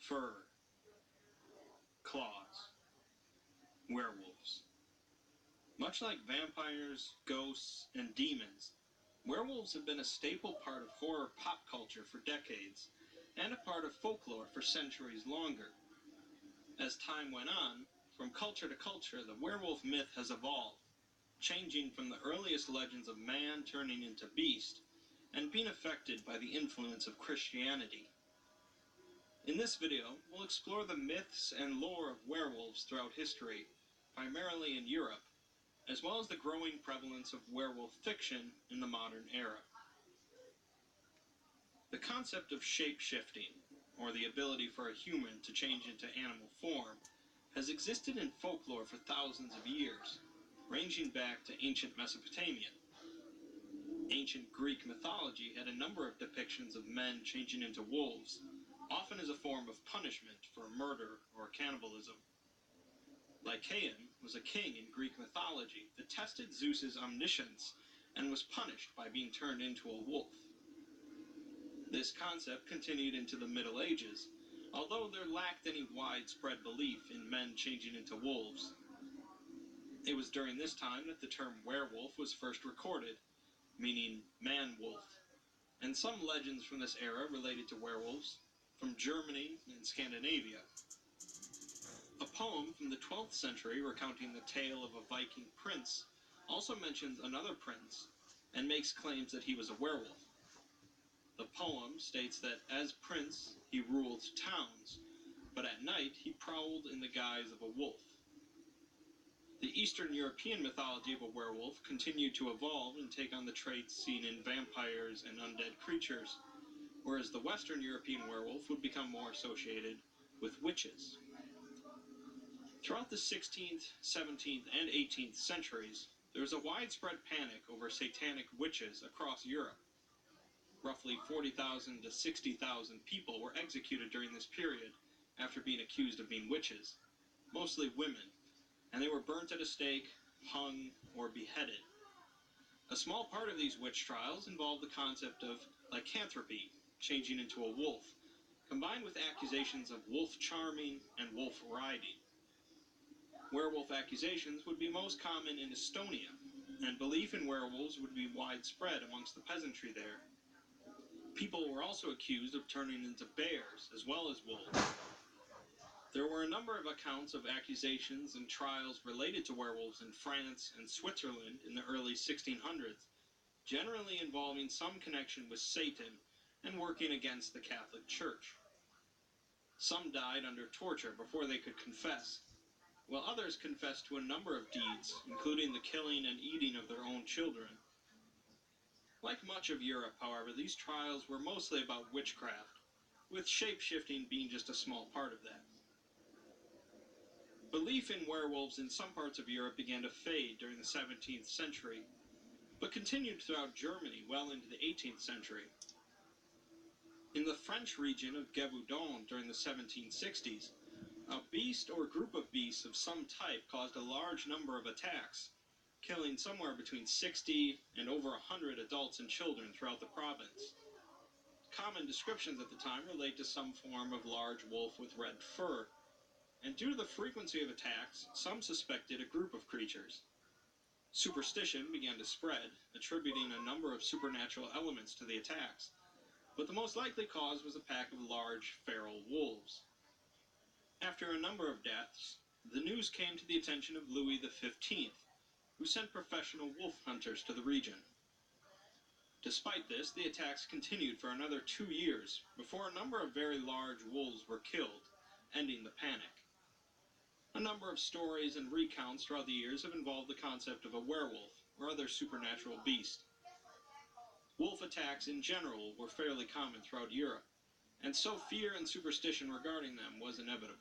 fur, claws, werewolves. Much like vampires, ghosts, and demons, werewolves have been a staple part of horror pop culture for decades, and a part of folklore for centuries longer. As time went on, from culture to culture, the werewolf myth has evolved, changing from the earliest legends of man turning into beast, and being affected by the influence of Christianity. In this video, we'll explore the myths and lore of werewolves throughout history, primarily in Europe, as well as the growing prevalence of werewolf fiction in the modern era. The concept of shape-shifting, or the ability for a human to change into animal form, has existed in folklore for thousands of years, ranging back to ancient Mesopotamia. Ancient Greek mythology had a number of depictions of men changing into wolves, often as a form of punishment for murder or cannibalism. Lycaon was a king in Greek mythology that tested Zeus's omniscience and was punished by being turned into a wolf. This concept continued into the Middle Ages, although there lacked any widespread belief in men changing into wolves. It was during this time that the term werewolf was first recorded, meaning man-wolf, and some legends from this era related to werewolves from Germany and Scandinavia. A poem from the 12th century recounting the tale of a Viking prince also mentions another prince and makes claims that he was a werewolf. The poem states that as prince he ruled towns, but at night he prowled in the guise of a wolf. The Eastern European mythology of a werewolf continued to evolve and take on the traits seen in vampires and undead creatures, whereas the Western European werewolf would become more associated with witches. Throughout the 16th, 17th, and 18th centuries, there was a widespread panic over satanic witches across Europe. Roughly 40,000 to 60,000 people were executed during this period after being accused of being witches, mostly women, and they were burnt at a stake, hung, or beheaded. A small part of these witch trials involved the concept of lycanthropy, changing into a wolf, combined with accusations of wolf charming and wolf riding. Werewolf accusations would be most common in Estonia, and belief in werewolves would be widespread amongst the peasantry there. People were also accused of turning into bears as well as wolves. There were a number of accounts of accusations and trials related to werewolves in France and Switzerland in the early 1600s, generally involving some connection with Satan and working against the Catholic Church. Some died under torture before they could confess, while others confessed to a number of deeds, including the killing and eating of their own children. Like much of Europe, however, these trials were mostly about witchcraft, with shape-shifting being just a small part of that. Belief in werewolves in some parts of Europe began to fade during the 17th century, but continued throughout Germany well into the 18th century. In the French region of Gévaudan during the 1760s, a beast or group of beasts of some type caused a large number of attacks, killing somewhere between 60 and over 100 adults and children throughout the province. Common descriptions at the time relate to some form of large wolf with red fur, and due to the frequency of attacks, some suspected a group of creatures. Superstition began to spread, attributing a number of supernatural elements to the attacks, but the most likely cause was a pack of large, feral wolves. After a number of deaths, the news came to the attention of Louis XV, who sent professional wolf hunters to the region. Despite this, the attacks continued for another 2 years before a number of very large wolves were killed, ending the panic. A number of stories and recounts throughout the years have involved the concept of a werewolf or other supernatural beast. Wolf attacks in general were fairly common throughout Europe, and so fear and superstition regarding them was inevitable.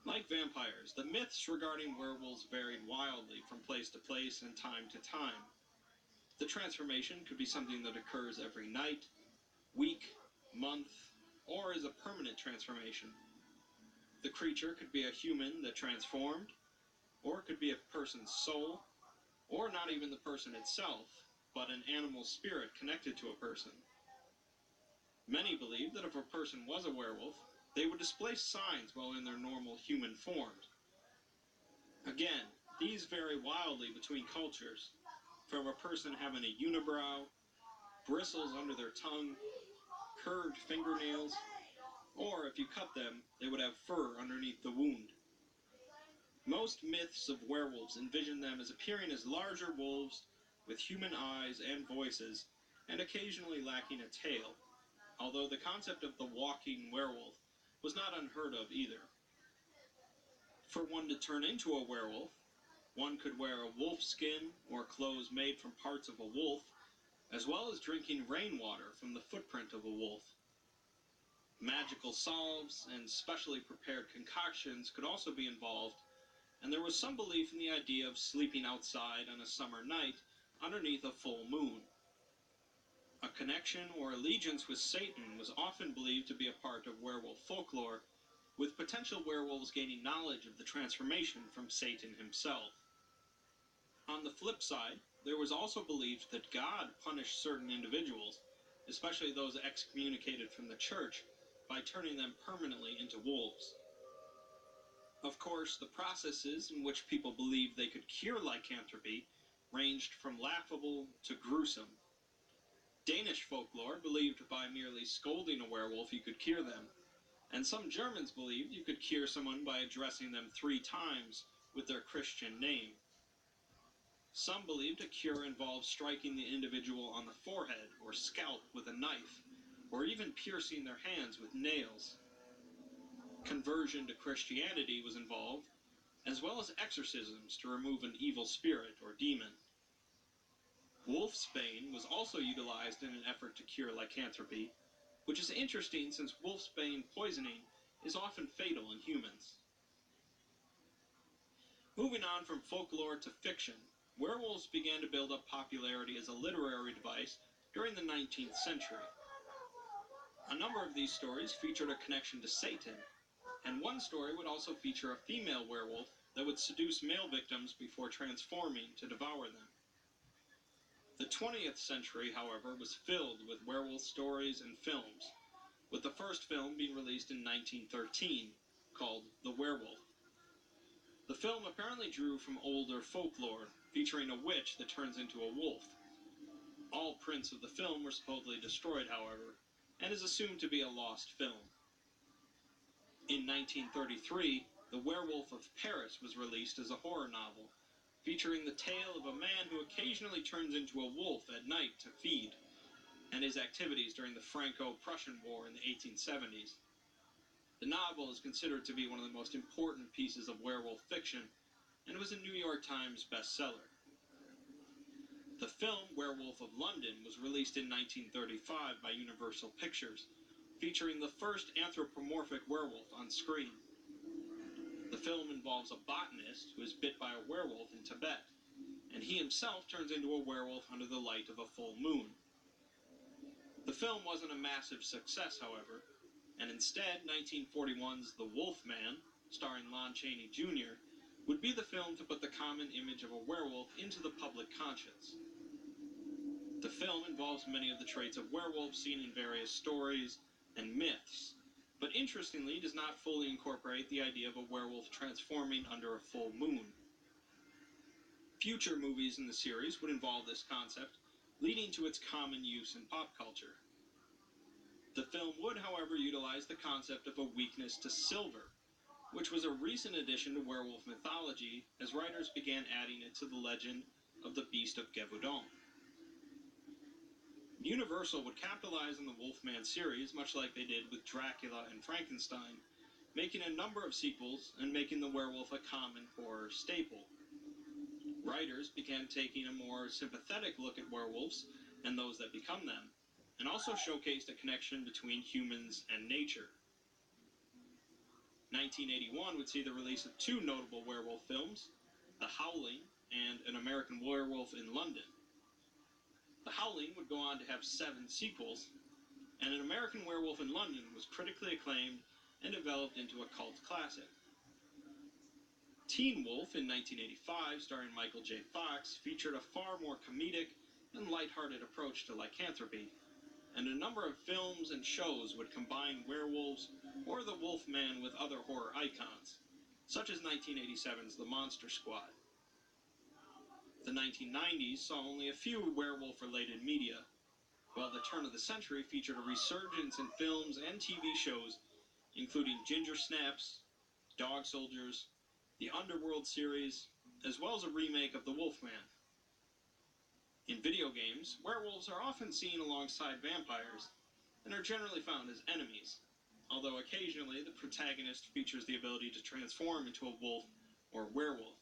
Like vampires, the myths regarding werewolves varied wildly from place to place and time to time. The transformation could be something that occurs every night, week, month, or is a permanent transformation. The creature could be a human that transformed, or it could be a person's soul, or not even the person itself, but an animal spirit connected to a person. Many believe believed that if a person was a werewolf, they would display signs while in their normal human forms. Again, these vary wildly between cultures, from a person having a unibrow, bristles under their tongue, curved fingernails, or if you cut them, they would have fur underneath the wound. Most myths of werewolves envision them as appearing as larger wolves with human eyes and voices, and occasionally lacking a tail, although the concept of the walking werewolf was not unheard of either. For one to turn into a werewolf, one could wear a wolf skin or clothes made from parts of a wolf, as well as drinking rainwater from the footprint of a wolf. Magical salves and specially prepared concoctions could also be involved, and there was some belief in the idea of sleeping outside on a summer night underneath a full moon. A connection or allegiance with Satan was often believed to be a part of werewolf folklore, with potential werewolves gaining knowledge of the transformation from Satan himself. On the flip side, there was also believed that God punished certain individuals, especially those excommunicated from the church, by turning them permanently into wolves. Of course, the processes in which people believed they could cure lycanthropy ranged from laughable to gruesome. Danish folklore believed by merely scolding a werewolf you could cure them, and some Germans believed you could cure someone by addressing them 3 times with their Christian name. Some believed a cure involved striking the individual on the forehead or scalp with a knife, or even piercing their hands with nails. Conversion to Christianity was involved, as well as exorcisms to remove an evil spirit or demon. Wolfsbane was also utilized in an effort to cure lycanthropy, which is interesting since wolfsbane poisoning is often fatal in humans. Moving on from folklore to fiction, werewolves began to build up popularity as a literary device during the 19th century. A number of these stories featured a connection to Satan, and one story would also feature a female werewolf that would seduce male victims before transforming to devour them. The 20th century, however, was filled with werewolf stories and films, with the first film being released in 1913, called The Werewolf. The film apparently drew from older folklore, featuring a witch that turns into a wolf. All prints of the film were supposedly destroyed, however, and is assumed to be a lost film. In 1933, The Werewolf of Paris was released as a horror novel, featuring the tale of a man who occasionally turns into a wolf at night to feed, and his activities during the Franco-Prussian War in the 1870s. The novel is considered to be one of the most important pieces of werewolf fiction, and was a New York Times bestseller. The film Werewolf of London was released in 1935 by Universal Pictures, featuring the first anthropomorphic werewolf on screen. The film involves a botanist who is bit by a werewolf in Tibet, and he himself turns into a werewolf under the light of a full moon. The film wasn't a massive success, however, and instead 1941's The Wolf Man, starring Lon Chaney Jr., would be the film to put the common image of a werewolf into the public conscience. The film involves many of the traits of werewolves seen in various stories and myths, but interestingly does not fully incorporate the idea of a werewolf transforming under a full moon. Future movies in the series would involve this concept, leading to its common use in pop culture. The film would, however, utilize the concept of a weakness to silver, which was a recent addition to werewolf mythology as writers began adding it to the legend of the Beast of Gévaudan. Universal would capitalize on the Wolfman series much like they did with Dracula and Frankenstein, making a number of sequels and making the werewolf a common horror staple. Writers began taking a more sympathetic look at werewolves and those that become them, and also showcased a connection between humans and nature. 1981 would see the release of 2 notable werewolf films, The Howling and An American Werewolf in London. The Howling would go on to have 7 sequels, and An American Werewolf in London was critically acclaimed and developed into a cult classic. Teen Wolf in 1985, starring Michael J. Fox, featured a far more comedic and lighthearted approach to lycanthropy, and a number of films and shows would combine werewolves or the Wolfman with other horror icons, such as 1987's The Monster Squad. The 1990s saw only a few werewolf-related media, while the turn of the century featured a resurgence in films and TV shows, including Ginger Snaps, Dog Soldiers, the Underworld series, as well as a remake of The Wolfman. In video games, werewolves are often seen alongside vampires, and are generally found as enemies, although occasionally the protagonist features the ability to transform into a wolf or werewolf.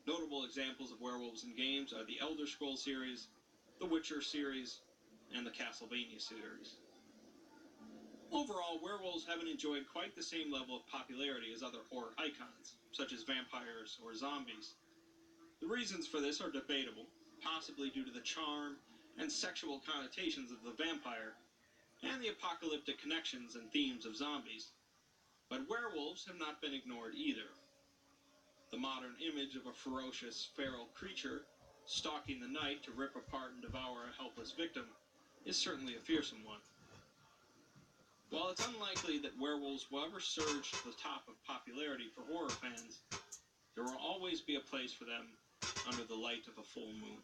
Notable examples of werewolves in games are the Elder Scrolls series, the Witcher series, and the Castlevania series. Overall, werewolves haven't enjoyed quite the same level of popularity as other horror icons, such as vampires or zombies. The reasons for this are debatable, possibly due to the charm and sexual connotations of the vampire, and the apocalyptic connections and themes of zombies. But werewolves have not been ignored either. The modern image of a ferocious, feral creature stalking the night to rip apart and devour a helpless victim is certainly a fearsome one. While it's unlikely that werewolves will ever surge to the top of popularity for horror fans, there will always be a place for them under the light of a full moon.